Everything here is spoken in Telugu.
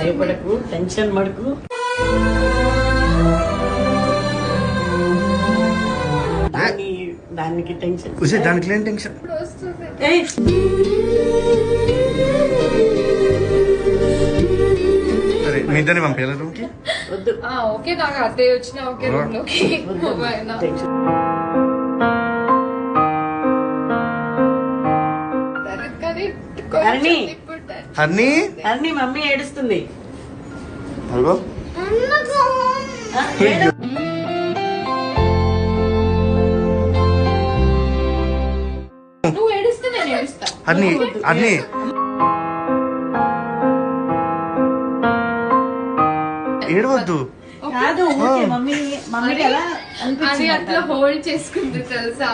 భయపడకు, టెన్షన్ పడకు. దానికి టెన్షన్, దానికి లేని టెన్షన్. సరే మీ ఇద్దరిని పంపించాలి రూమ్కి. వద్దు. ఓకే నాకు అత్తయ్య వచ్చిన ఓకే రూమ్ లోకి. అన్ని మమ్మీ ఏడుస్తుంది. నువ్వు ఏడిస్తే నేను ఏడుస్తా. అన్ని ఏడవద్దు. కాదు, మమ్మీ మమ్మీకి ఎలా అది అట్లా హోల్డ్ చేసుకుంది తెలుసా.